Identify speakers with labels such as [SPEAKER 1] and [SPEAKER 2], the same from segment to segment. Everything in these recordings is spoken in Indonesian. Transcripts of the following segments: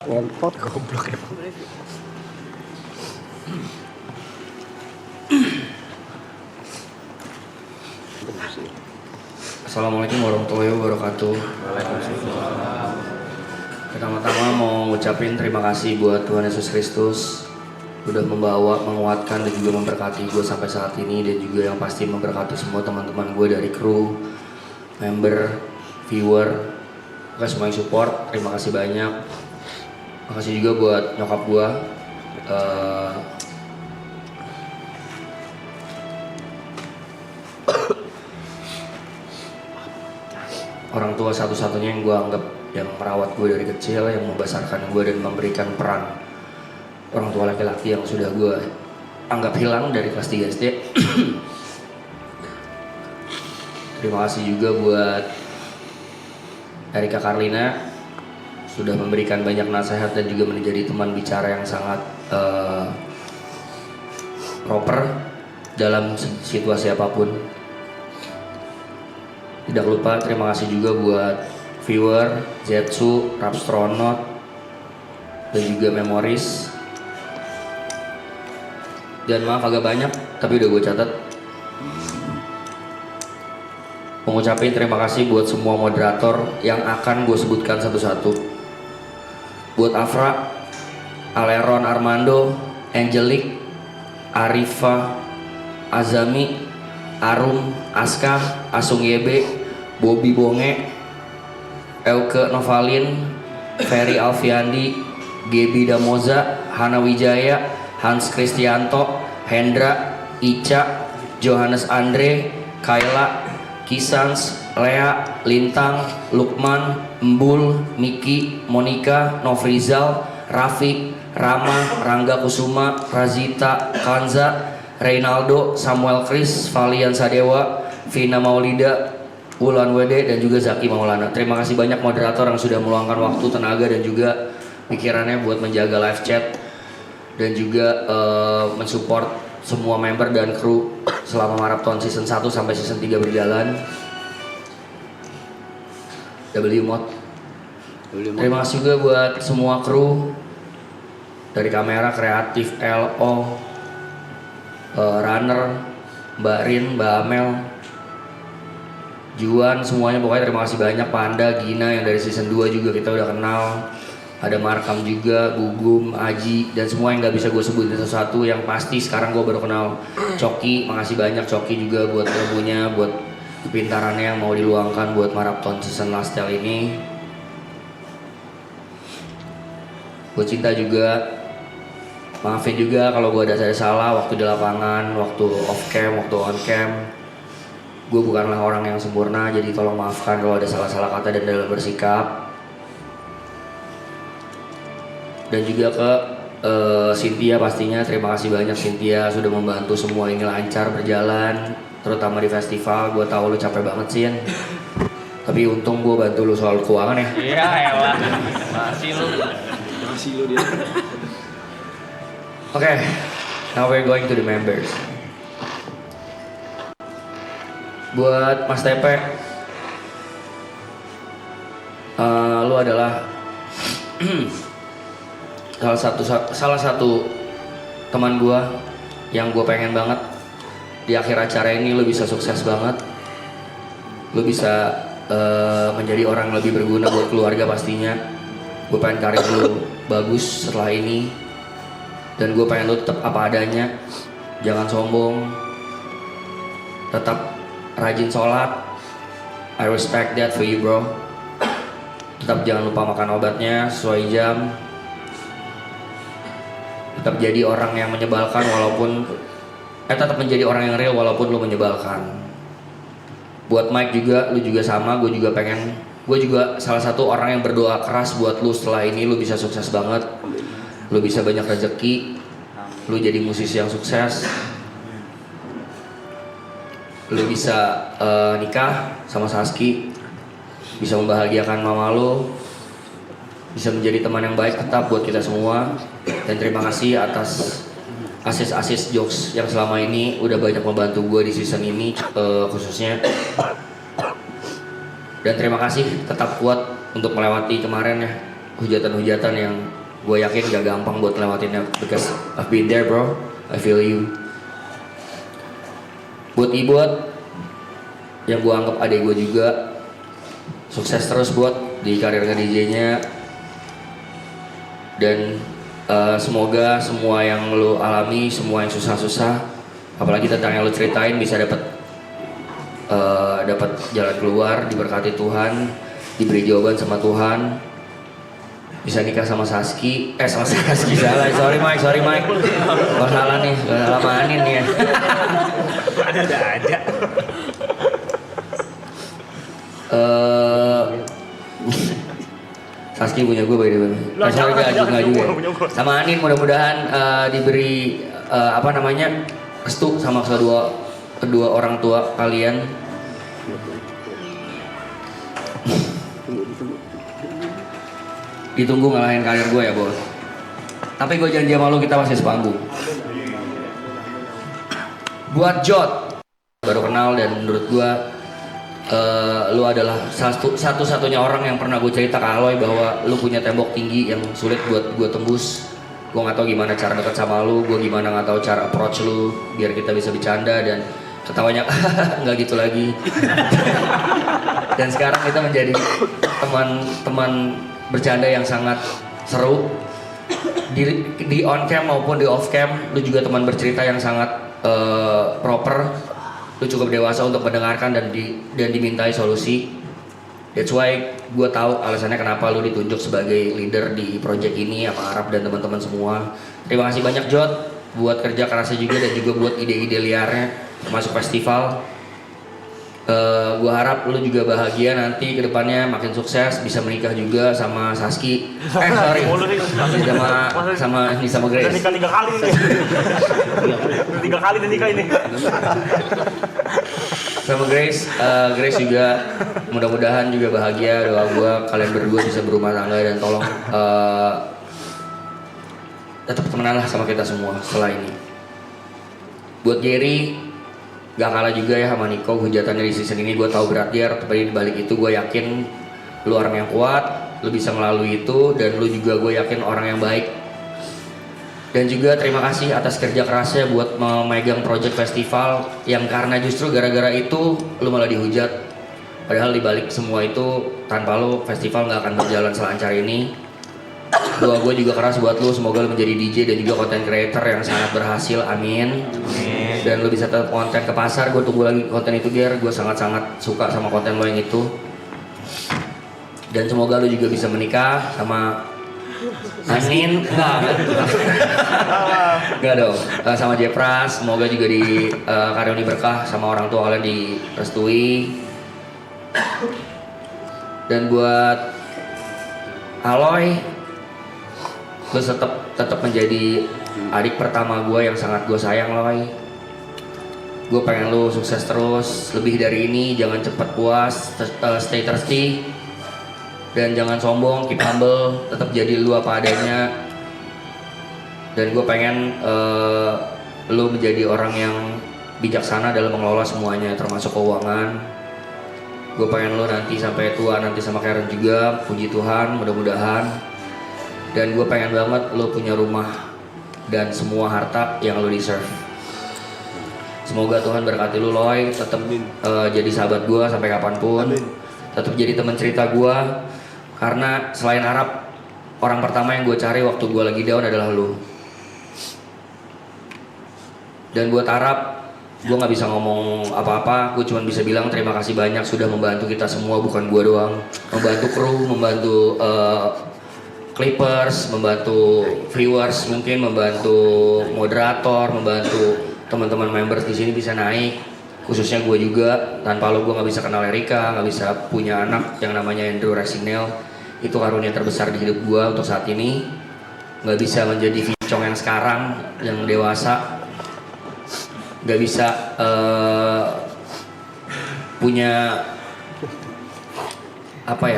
[SPEAKER 1] Ngentot goblok emang.
[SPEAKER 2] Assalamualaikum warahmatullahi wabarakatuh. Pertama-tama mau ngucapin terima kasih buat Tuhan Yesus Kristus udah membawa, menguatkan dan juga memberkati gue sampai saat ini, dan juga yang pasti memberkati semua teman-teman gue dari kru, member, viewer, semua yang support. Terima kasih banyak. Makasih juga buat nyokap gue, orang tua satu-satunya yang gue anggap, yang merawat gue dari kecil, yang membesarkan gue dan memberikan peran orang tua laki-laki yang sudah gue anggap hilang dari kelas 3 SD. Terima kasih juga buat Erika Karlina, sudah memberikan banyak nasihat dan juga menjadi teman bicara yang sangat proper dalam situasi apapun. Tidak lupa terima kasih juga buat viewer, Zetsu, Rapstronaut, dan juga Memories. Dan maaf agak banyak, tapi udah gue catat. Mengucapin terima kasih buat semua moderator yang akan gue sebutkan satu-satu. Buat Afra, Aleron Armando, Angelic, Arifa, Azami, Arum, Aska, Asung YB, Bobby Bonge, Elke Novalin, Ferry Alfiandi, Gebi Damoza, Hana Wijaya, Hans Kristianto, Hendra, Ica, Johannes Andre, Kayla, Kisans, Lea, Lintang, Lukman, Embul, Miki, Monica, Nofrizal, Rafiq, Rama, Rangga Kusuma, Razita, Kanza, Reynaldo, Samuel Kris, Valian Sadewa, Vina Maulida, Wulan Wede, dan juga Zaki Maulana. Terima kasih banyak moderator yang sudah meluangkan waktu, tenaga, dan juga pikirannya buat menjaga live chat dan juga mensupport semua member dan kru selama marathon season 1 sampai season 3 berjalan. WMod. Terima kasih juga buat semua kru dari kamera, kreatif, LO, runner, Mbak Rin, Mbak Amel, Juan, semuanya pokoknya terima kasih banyak. Panda, Gina yang dari season 2 juga kita udah kenal. Ada Markam juga, Gugum, Aji, dan semua yang gak bisa gue sebutin satu-satu. Yang pasti sekarang gue baru kenal Coki. Makasih banyak Coki juga buat ilmunya, buat kepintarannya yang mau diluangkan buat marathon season last tell ini. Gue cinta juga, maafin juga kalau gue ada salah waktu di lapangan, waktu off cam, waktu on cam. Gue bukanlah orang yang sempurna, jadi tolong maafkan kalau ada salah-salah kata dan dalam bersikap. Dan juga ke Cynthia pastinya, terima kasih banyak Cynthia sudah membantu semua ini lancar berjalan, terutama di festival. Gue tahu lu capek banget sih, tapi untung gue bantu lu soal keuangan ya.
[SPEAKER 3] Iya elah, masih lu dia.
[SPEAKER 2] Okay, now we're going to the members. Buat Mas Tepe, lu adalah salah satu teman gua yang gua pengen banget di akhir acara ini lu bisa sukses banget. Lu bisa menjadi orang yang lebih berguna buat keluarga pastinya. Gue pengen karir lu bagus setelah ini, dan gue pengen lu tetap apa adanya, jangan sombong, tetap rajin sholat. I respect that for you bro. Tetap jangan lupa makan obatnya sesuai jam. Tetap jadi orang yang menyebalkan walaupun tetap menjadi orang yang real walaupun lu menyebalkan. Buat Mike juga, lu juga sama. Gue juga salah satu orang yang berdoa keras buat lu setelah ini. Lu bisa sukses banget, lu bisa banyak rezeki, lu jadi musisi yang sukses, lu bisa nikah sama Saski, bisa membahagiakan mama lu, bisa menjadi teman yang baik tetap buat kita semua. Dan terima kasih atas asis jokes yang selama ini udah banyak membantu gue di season ini khususnya. Dan terima kasih tetap kuat untuk melewati kemarin ya, hujatan-hujatan yang gue yakin gak gampang buat lewatinnya, because I've been there bro, I feel you. Buat Ibot yang gue anggap adik gue juga, sukses terus buat di karir DJ-nya, dan semoga semua yang lo alami, semua yang susah-susah, apalagi tentang yang lo ceritain bisa dapat jalan keluar, diberkati Tuhan, diberi jawaban sama Tuhan, bisa nikah sama Saski, sama Saski salah, sorry Mike, oh salah nih, salah manin nih ya.
[SPEAKER 1] Ada aja.
[SPEAKER 2] Saski punya gue by the way. Sorry enggak juga. Sama Anin mudah-mudahan diberi restu sama kedua orang tua kalian. Ditunggu ngalahin karir gue ya bos. Tapi gue janji sama lu kita masih sepanggung. Buat Jot, baru kenal dan menurut gue lu adalah satu-satunya orang yang pernah gue cerita ke Aloy bahwa lu punya tembok tinggi yang sulit buat gue tembus. Gue nggak tahu gimana cara dekat sama lu, gue gimana nggak tahu cara approach lu biar kita bisa bercanda dan ketawanya nggak gitu lagi. Dan sekarang kita menjadi teman bercanda yang sangat seru di on cam maupun di off cam. Lu juga teman bercerita yang sangat proper. Lu cukup dewasa untuk mendengarkan dan dimintai solusi. That's why gue tahu alasannya kenapa lu ditunjuk sebagai leader di project ini sama Arab dan teman-teman semua. Terima kasih banyak Jot buat kerja kerasnya juga dan juga buat ide-ide liarnya termasuk festival. Gue harap lu juga bahagia nanti ke depannya, makin sukses, bisa menikah juga sama Saski. Sorry. sama Grace.
[SPEAKER 1] Udah nikah 3 kali ini. Udah 3 kali nikah ini.
[SPEAKER 2] Sama Grace, Grace juga mudah-mudahan juga bahagia. Doa gue kalian berdua bisa berumah tangga dan tolong tetap temenan lah sama kita semua setelah ini. Buat Jerry, gak kalah juga ya sama Niko hujatannya di season ini. Gue tahu berat dia, tapi di balik itu gue yakin lu orang yang kuat, lu bisa melalui itu, dan lu juga gue yakin orang yang baik. Dan juga terima kasih atas kerja kerasnya buat memegang project festival yang karena justru gara-gara itu lu malah dihujat. Padahal di balik semua itu tanpa lu festival gak akan berjalan selancar ini. Doa gue juga keras buat lu, semoga lu menjadi DJ dan juga content creator yang sangat berhasil, amin. Dan lu bisa tetap konten ke pasar, gue tunggu lagi konten itu Ger, gue sangat-sangat suka sama konten lo yang itu. Dan semoga lu juga bisa menikah sama Anin, enggak dong, sama Jepras, semoga juga dikaruniai berkah sama orang tua kalian direstui. Dan buat Aloy, lu tetap menjadi adik pertama gue yang sangat gue sayang Loy. Gue pengen lu sukses terus, lebih dari ini, jangan cepat puas, stay thirsty, dan jangan sombong, keep humble, tetap jadi lu apa adanya. Dan gue pengen lu menjadi orang yang bijaksana dalam mengelola semuanya, termasuk keuangan. Gue pengen lu nanti sampai tua nanti sama Karen juga, puji Tuhan, mudah-mudahan. Dan gue pengen banget lu punya rumah dan semua harta yang lu deserve. Semoga Tuhan berkati lu Loy, tetap jadi sahabat gue sampai kapanpun. Tetap jadi teman cerita gue. Karena selain Arab, orang pertama yang gue cari waktu gue lagi down adalah lu. Dan buat Arab, gue gak bisa ngomong apa-apa. Gue cuma bisa bilang terima kasih banyak sudah membantu kita semua, bukan gue doang. Membantu kru, membantu clippers, membantu viewers, mungkin membantu moderator, membantu teman-teman members di sini bisa naik, khususnya gue juga. Tanpa lo gue nggak bisa kenal Erika, nggak bisa punya anak yang namanya Andrew Rasinel. Itu karunia terbesar di hidup gue untuk saat ini. Nggak bisa menjadi Vicong yang sekarang, yang dewasa. Nggak bisa punya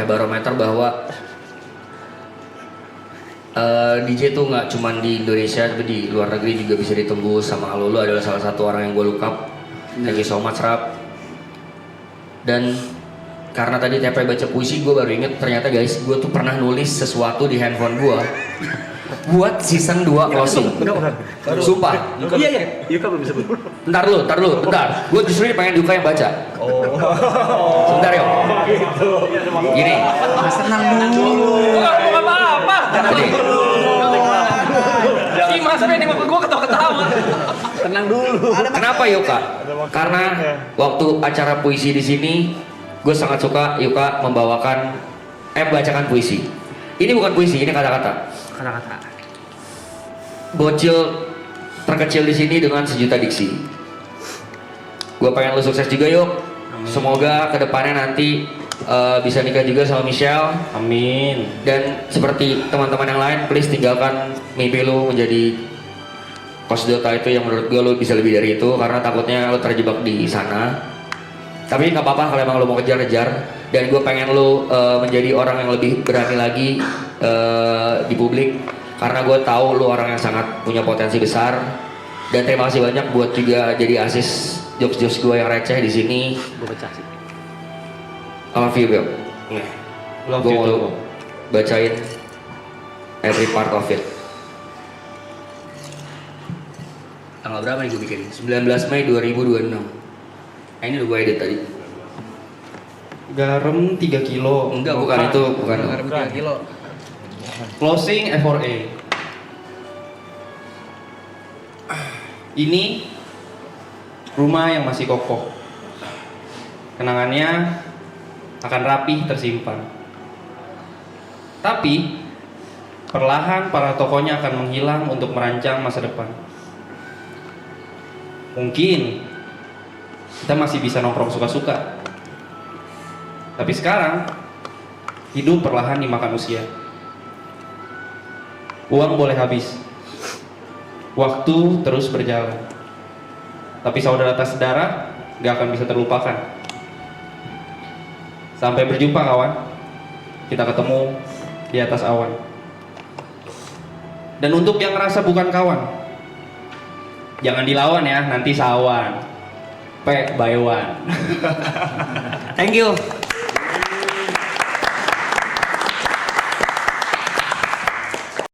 [SPEAKER 2] barometer bahwa DJ tuh nggak cuma di Indonesia tapi di luar negeri juga bisa ditembus sama lo. Lo adalah salah satu orang yang gue look up. Thank you so much Rap. Dan karena tadi TP baca puisi, gue baru inget ternyata guys, gue tuh pernah nulis sesuatu di handphone gue buat season 2 closing. Sumpah.
[SPEAKER 1] Iya iya. Yuka belum disebut.
[SPEAKER 2] Bentar lu. Gue justru ini pengen Yuka yang baca.
[SPEAKER 1] Oh.
[SPEAKER 2] Sebentar yuk. Gini.
[SPEAKER 4] Tenang dulu.
[SPEAKER 3] Bukan apa-apa.
[SPEAKER 2] Tadi.
[SPEAKER 3] Si Mas Ben yang gue ketawa-ketawa.
[SPEAKER 1] Tenang dulu.
[SPEAKER 2] Kenapa Yuka? Karena waktu acara puisi di sini, gue sangat suka Yuka membacakan puisi. Ini bukan puisi, ini kata-kata. Bocil terkecil di sini dengan sejuta diksi. Gue pengen lu sukses juga yuk. Semoga kedepannya nanti bisa nikah juga sama Michelle.
[SPEAKER 3] Amin.
[SPEAKER 2] Dan seperti teman-teman yang lain, please tinggalkan mimpi lu menjadi coach Dota itu yang menurut gue lu bisa lebih dari itu, karena takutnya lu terjebak di sana. Tapi nggak apa-apa kalau emang lu mau kejar-kejar. Dan gue pengen lu menjadi orang yang lebih berani lagi di publik, karena gue tahu lu orang yang sangat punya potensi besar. Dan terima kasih banyak buat juga jadi asis jokes-jokes gue yang receh di sini.
[SPEAKER 1] Gue baca sih.
[SPEAKER 2] I love you, Bel.
[SPEAKER 3] Love
[SPEAKER 2] Gue
[SPEAKER 3] you
[SPEAKER 2] mau
[SPEAKER 3] too.
[SPEAKER 2] lu bacain every part of it. Tanggal berapa nih gue bikin? 19 Mei 2026. Ini udah gue edit tadi.
[SPEAKER 5] Garam 3 kilo.
[SPEAKER 2] Enggak, bukan itu, bukan.
[SPEAKER 4] Garam 3 kilo.
[SPEAKER 5] Closing F4A. Ini rumah yang masih kokoh. Kenangannya akan rapih tersimpan. Tapi perlahan para tokohnya akan menghilang untuk merancang masa depan. Mungkin kita masih bisa nongkrong suka-suka. Tapi sekarang hidup perlahan dimakan usia. Uang boleh habis, waktu terus berjalan, tapi saudara tak sedara gak akan bisa terlupakan. Sampai berjumpa kawan, kita ketemu di atas awan. Dan untuk yang ngerasa bukan kawan, jangan dilawan ya, nanti sawan. P by one.
[SPEAKER 2] Thank you.